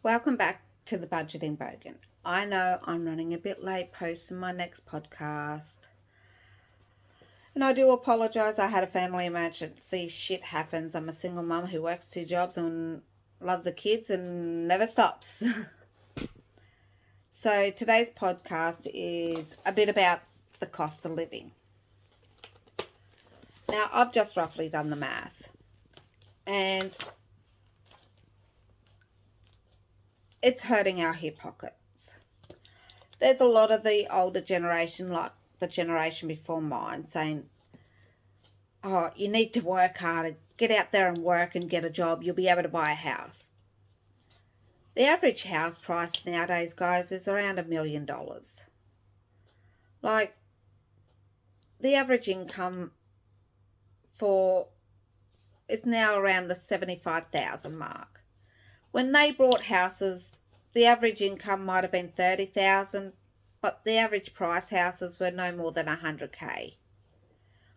Welcome back to the Budgeting Bogan. I know I'm running a bit late posting my next podcast. And I do apologise. I had a family emergency. Shit happens. I'm a single mum who works two jobs and loves her kids and never stops. So today's podcast is a bit about the cost of living. Now, I've just roughly done the math. And it's hurting our hip pockets. There's a lot of the older generation, like the generation before mine, saying, oh, you need to work harder, get out there and work and get a job, you'll be able to buy a house. The average house price nowadays, guys, is around $1 million. Like, the average income is now around the 75,000 mark. When they bought houses, the average income might have been 30,000, but the average price houses were no more than 100K.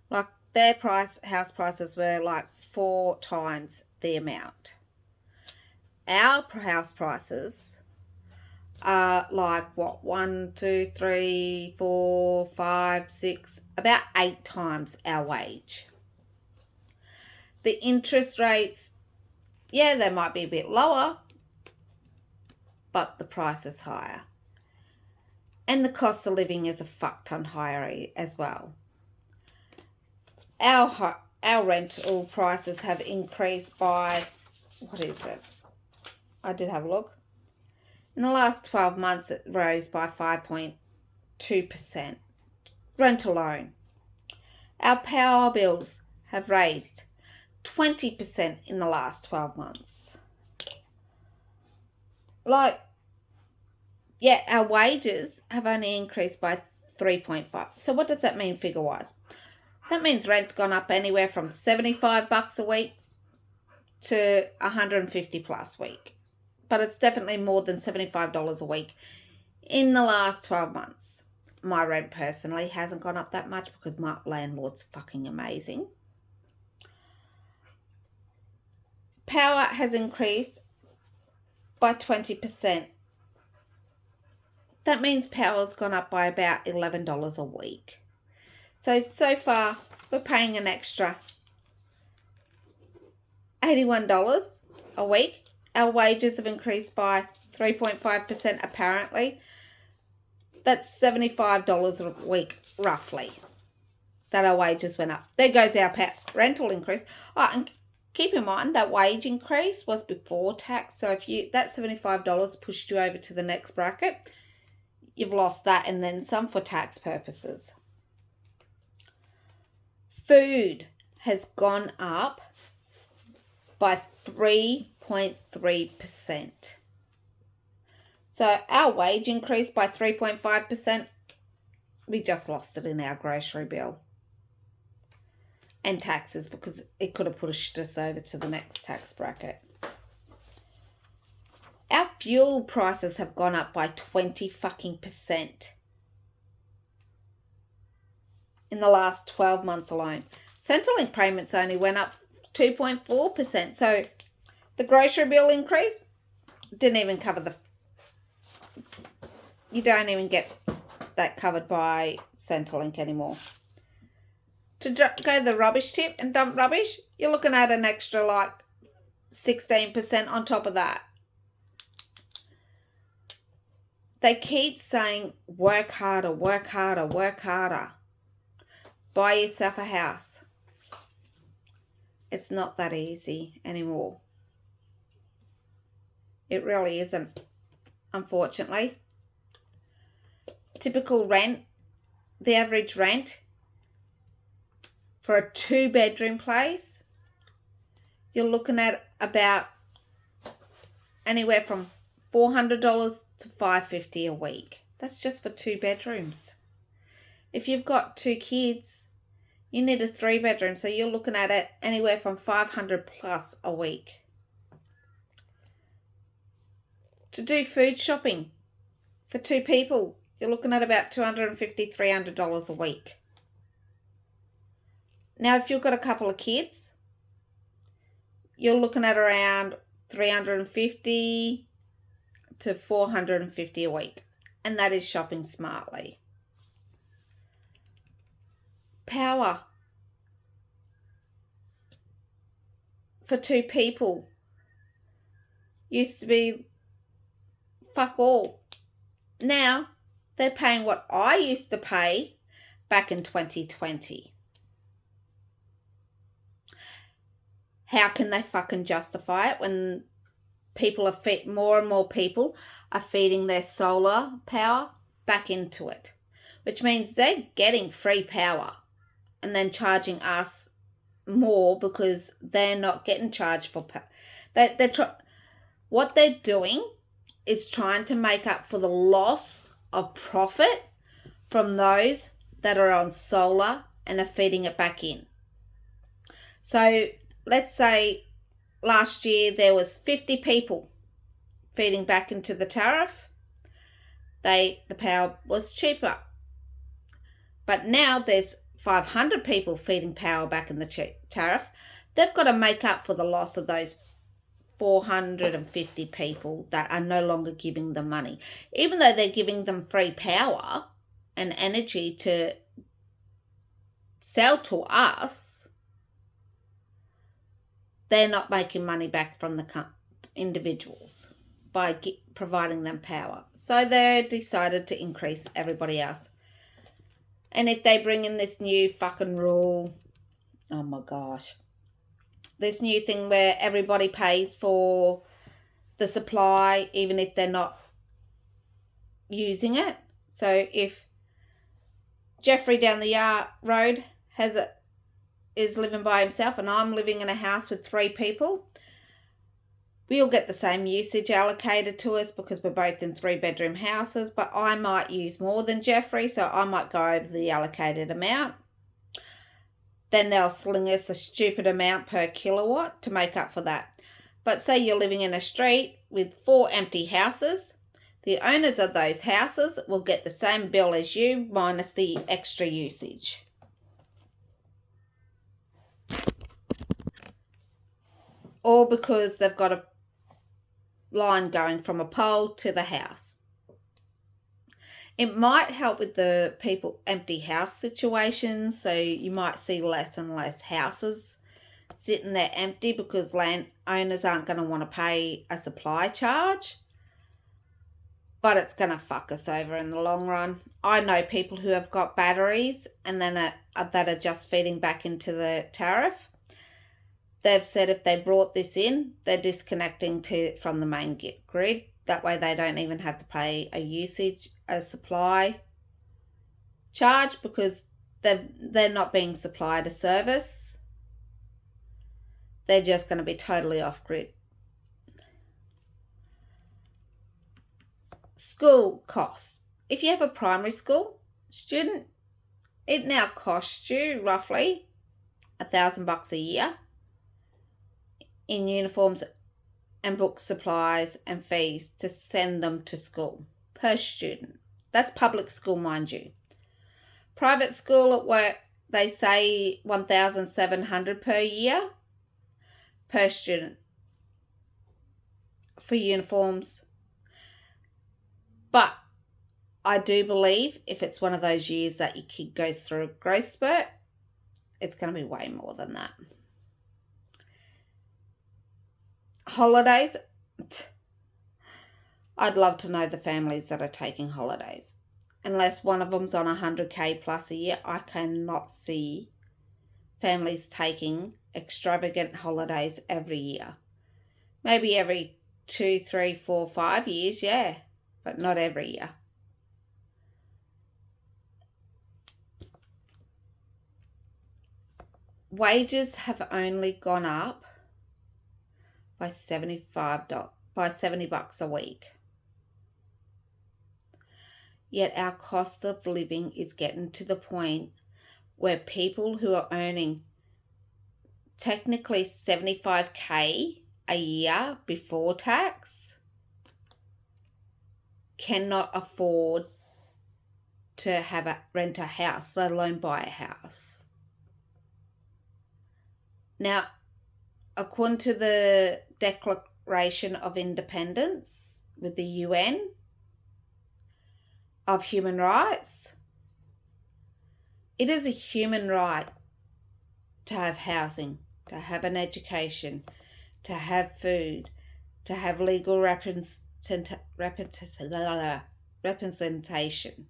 Like, their house prices were like 4 times the amount. Our house prices are like what, 1, 2, 3, 4, 5, 6, about 8 times our wage. The interest rates, yeah, they might be a bit lower, but the price is higher. And the cost of living is a fuck ton higher as well. Our rental prices have increased by, what is it? I did have a look. In the last 12 months, it rose by 5.2%. Rent alone. Our power bills have raised 20% in the last 12 months. Our wages have only increased by 3.5. So what does that mean figure-wise? That means rent's gone up anywhere from $75 a week to $150 plus a week. But it's definitely more than $75 a week in the last 12 months. My rent personally hasn't gone up that much because my landlord's fucking amazing. Power has increased by 20%. That means power's gone up by about $11 a week. So far, we're paying an extra $81 a week. Our wages have increased by 3.5% apparently. That's $75 a week, roughly, that our wages went up. There goes our rental increase. Oh, and keep in mind that wage increase was before tax. So if that $75 pushed you over to the next bracket, you've lost that and then some for tax purposes. Food has gone up by 3.3%. So our wage increased by 3.5%. We just lost it in our grocery bill and taxes because it could have pushed us over to the next tax bracket. Our fuel prices have gone up by 20% in the last 12 months alone. Centrelink payments only went up 2.4%. So the grocery bill increase didn't even cover you don't even get that covered by Centrelink anymore. To go to the rubbish tip and dump rubbish, you're looking at an extra like 16% on top of that. They keep saying, work harder, work harder, work harder. Buy yourself a house. It's not that easy anymore. It really isn't, unfortunately. Typical rent, the average rent for a 2-bedroom place, you're looking at about anywhere from $400 to $550 a week. That's just for 2 bedrooms. If you've got 2 kids, you need a 3-bedroom, so you're looking at it anywhere from $500 plus a week. To do food shopping for 2 people, you're looking at about $250, $300 a week. Now, if you've got a couple of kids, you're looking at around $350 to $450 a week, and that is shopping smartly. Power for 2 people used to be fuck all. Now they're paying what I used to pay back in 2020. How can they fucking justify it when more and more people are feeding their solar power back into it? Which means they're getting free power and then charging us more because they're not getting charged for power. What they're doing is trying to make up for the loss of profit from those that are on solar and are feeding it back in. So let's say last year there was 50 people feeding back into the tariff. The power was cheaper. But now there's 500 people feeding power back in the tariff. They've got to make up for the loss of those 450 people that are no longer giving them money. Even though they're giving them free power and energy to sell to us, they're not making money back from the individuals by providing them power. So they decided to increase everybody else. And if they bring in this new fucking rule, oh my gosh, this new thing where everybody pays for the supply even if they're not using it. So if Jeffrey down the road is living by himself and I'm living in a house with 3 people, we'll get the same usage allocated to us because we're both in 3-bedroom houses, but I might use more than Jeffrey, so I might go over the allocated amount. Then they'll sling us a stupid amount per kilowatt to make up for that. But say you're living in a street with 4 empty houses, the owners of those houses will get the same bill as you minus the extra usage. All because they've got a line going from a pole to the house. It might help with the empty house situations, so you might see less and less houses sitting there empty because land owners aren't going to want to pay a supply charge. But it's going to fuck us over in the long run. I know people who have got batteries and then that are just feeding back into the tariff. They've said if they brought this in, they're disconnecting from the main grid. That way they don't even have to pay a supply charge because they're not being supplied a service. They're just going to be totally off grid. School costs. If you have a primary school student, it now costs you roughly $1,000 a year in uniforms and book supplies and fees to send them to school per student. That's public school, mind you. Private school at work, they say $1,700 per year per student for uniforms. But I do believe if it's one of those years that your kid goes through a growth spurt, it's going to be way more than that. Holidays. I'd love to know the families that are taking holidays. Unless one of them's on 100K plus a year, I cannot see families taking extravagant holidays every year. Maybe every 2, 3, 4, 5 years, yeah, but not every year. Wages have only gone up by $70 a week. Yet our cost of living is getting to the point where people who are earning technically $75K a year before tax cannot afford to rent a house, let alone buy a house. Now, according to the Declaration of Independence, with the UN of human rights. It is a human right to have housing, to have an education, to have food, to have legal representation.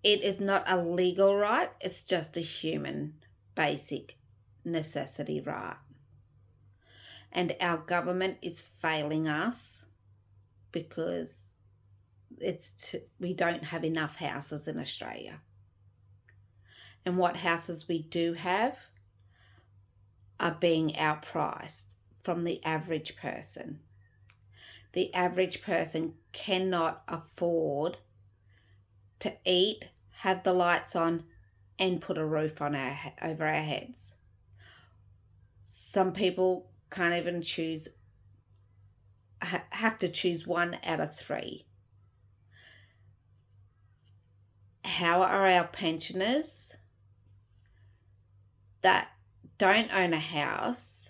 It is not a legal right, it's just a human basic necessity right. And our government is failing us because we don't have enough houses in Australia. And what houses we do have are being outpriced from the average person. The average person cannot afford to eat, have the lights on, and put a roof on over our heads. Some people can't even have to choose 1 out of 3. How are our pensioners that don't own a house?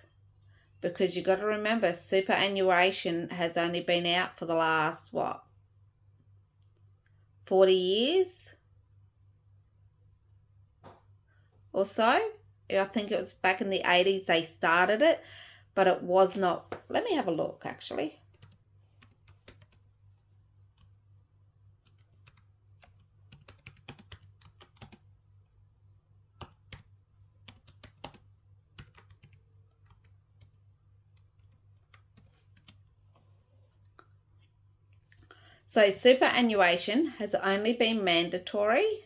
Because you've got to remember, superannuation has only been out for the last, 40 years or so? I think it was back in the 80s they started it, but it was not. Let me have a look, actually. So superannuation has only been mandatory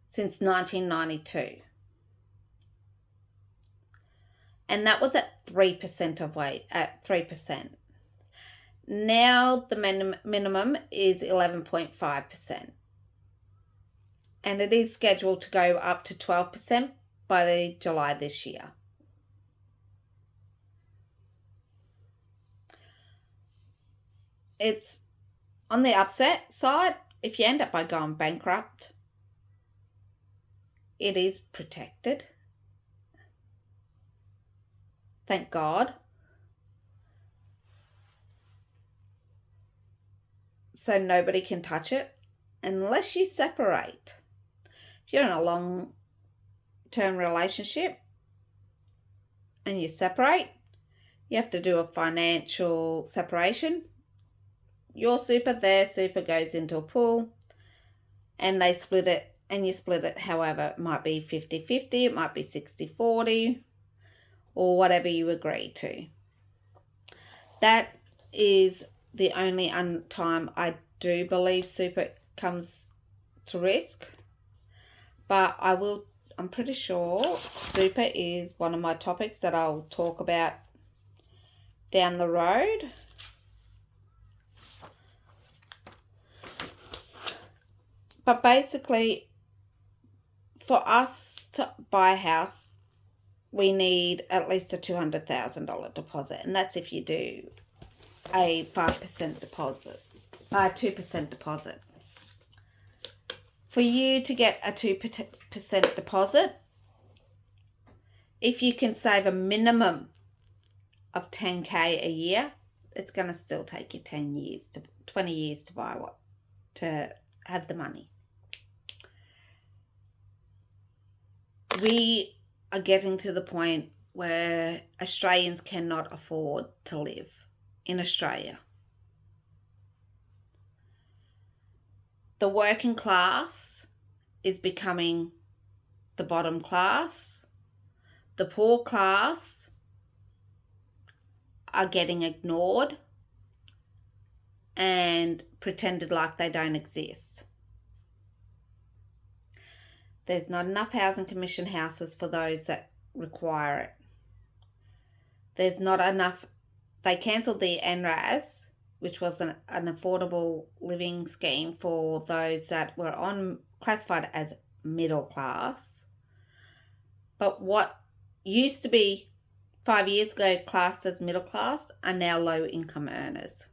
since 1992. And that was at 3% of weight, at 3%. Now the minimum is 11.5%. And it is scheduled to go up to 12% by July this year. It's on the upset side, if you end up by going bankrupt, it is protected. Thank God. So nobody can touch it unless you separate. If you're in a long-term relationship and you separate, you have to do a financial separation. Your super, their super goes into a pool and they split it, and you split it however. It might be 50-50, it might be 60-40, or whatever you agree to. That is the only time I do believe super comes to risk. But I'm pretty sure super is one of my topics that I'll talk about down the road. But basically, for us to buy a house, we need at least a $200,000 deposit. And that's if you do a 5% deposit, 2% deposit. For you to get a 2% deposit, if you can save a minimum of $10,000 a year, it's going to still take you 20 years to have the money. We are getting to the point where Australians cannot afford to live in Australia. The working class is becoming the bottom class. The poor class are getting ignored and pretended like they don't exist. There's not enough housing commission houses for those that require it. There's not enough. They cancelled the NRAS, which was an affordable living scheme for those that were classified as middle class. But what used to be 5 years ago classed as middle class are now low income earners.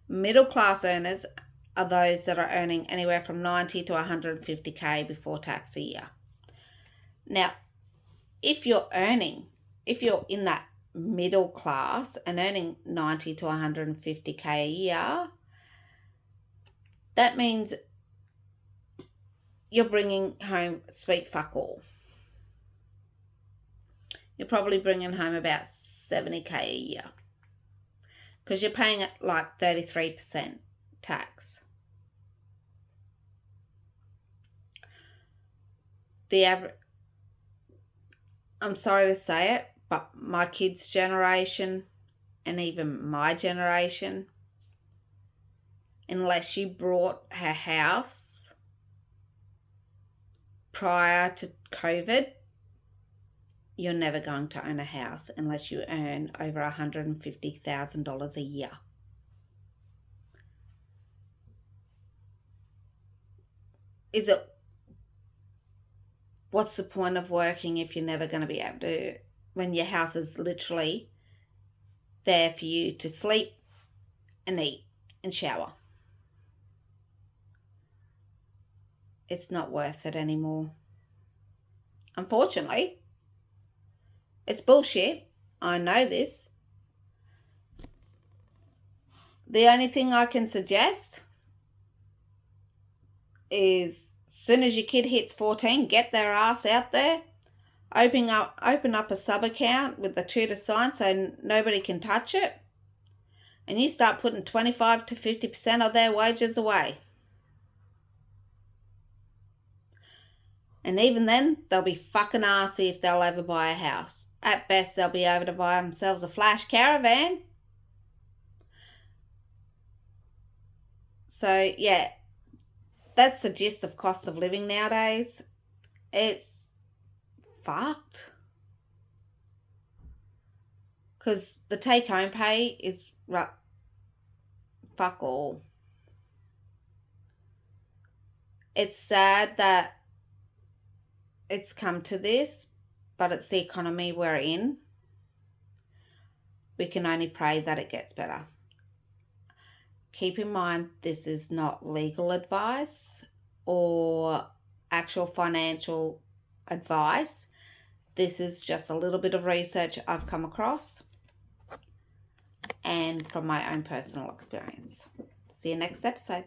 Middle class earners are those that are earning anywhere from 90 to 150K before tax a year. Now, if you're in that middle class and earning 90 to 150k a year, that means you're bringing home sweet fuck all. You're probably bringing home about 70k a year because you're paying it like 33% tax. The average, I'm sorry to say it, but my kids' generation and even my generation, unless you bought a house prior to COVID, you're never going to own a house unless you earn over $150,000 a year. What's the point of working if you're never going to be able to, when your house is literally there for you to sleep and eat and shower? It's not worth it anymore. Unfortunately, it's bullshit. I know this. The only thing I can suggest is, as soon as your kid hits 14, get their ass out there, open up a sub account with the tutor sign so nobody can touch it, and you start putting 25 to 50% of their wages away. And even then, they'll be fucking arsey if they'll ever buy a house. At best, they'll be able to buy themselves a flash caravan. So, yeah, that's the gist of cost of living nowadays. It's fucked. Because the take-home pay is fuck all. It's sad that it's come to this, but it's the economy we're in. We can only pray that it gets better. Keep in mind, this is not legal advice or actual financial advice. This is just a little bit of research I've come across and from my own personal experience. See you next episode.